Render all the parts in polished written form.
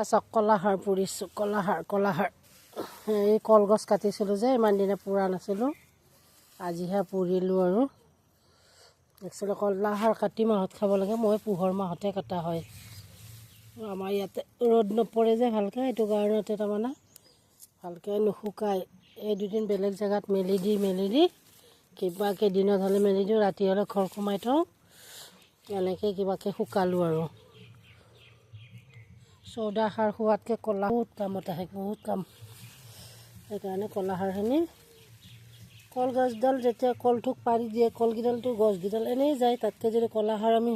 চাওক কলাখাৰ পুৰিছোঁ, কলাখাৰ এই কলগছ কাটিছিলোঁ যে ইমান দিনে পুৰা নাছিলোঁ, আজিহে পুৰিলোঁ। আৰু একচুৱেলি কলাখাৰ কাতি মাহত খাব লাগে, মই পুহৰ মাহতে কটা হয়। আমাৰ ইয়াতে ৰ'দ নপৰে যে ভালকৈ, সেইটো কাৰণতে তাৰমানে ভালকৈ নুশুকায়। এই দুদিন বেলেগ জেগাত মেলি দি কিবা কেইদিনত হ'লে মেলি দিওঁ, ৰাতি হ'লে ঘৰ সোমাই থওঁ, এনেকৈ কিবাকৈ শুকালোঁ। আৰু চৌদা খাৰ খোৱাতকৈ কলা বহুত কামত আহে, বহুত কাম। সেইকাৰণে কলাখাৰখিনি কলগছডাল যেতিয়া কলথোক পাৰি দিয়ে, কলকেইডালটো গছকেইডাল এনেই যায়, তাতকৈ যদি কলাখাৰ আমি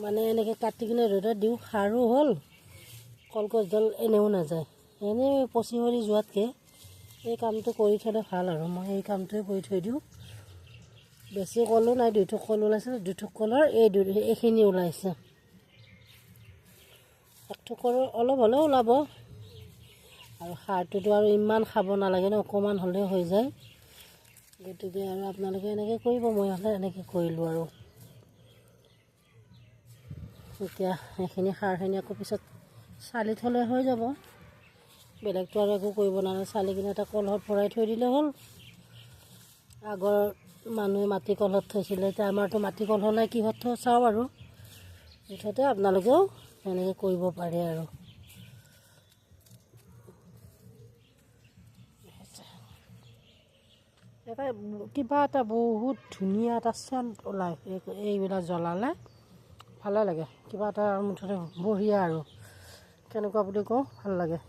মানে এনেকৈ কাটি কিনে ৰ'দত দিওঁ, সাৰো হ'ল, কলগছডাল এনেও নাযায়। এনেই পচি সৰি যোৱাতকৈ এই কামটো কৰি থ'লে ভাল। আৰু মই এই কামটোৱে কৰি থৈ দিওঁ। বেছি কলো নাই, 2 থোক কল ওলাইছে, 2 থোক কলৰ এইখিনি ওলাইছে। 1 থোক কলৰ অলপ হ'লেও ওলাব। আৰু সাৰটোতো আৰু ইমান খাব নালাগে ন, অকণমান হ'লেও হৈ যায়। গতিকে আৰু আপোনালোকে এনেকৈ কৰিব, মই হ'লে এনেকৈ কৰিলোঁ। আৰু এতিয়া এইখিনি সাৰখিনি আকৌ পিছত চালি থ'লে হৈ যাব, বেলেগটো আৰু একো কৰিব নালাগে। চালি কিনে এটা কলহত ভৰাই থৈ দিলে হ'ল। আগৰ মানুহে মাটি কলহত থৈছিলে, এতিয়া আমাৰতো মাটি কলহ নাই, কিহত থওঁ চাওঁ। আৰু মুঠতে আপোনালোকেও এনেকৈ কৰিব পাৰে। আৰু এটা কিবা এটা বহুত ধুনীয়া এটা চেণ্ট ওলায়, এইবিলাক জ্বলালে ভালে লাগে, কিবা এটা মুঠতে বঢ়িয়া। আৰু কেনেকুৱা বুলি কওঁ, ভাল লাগে।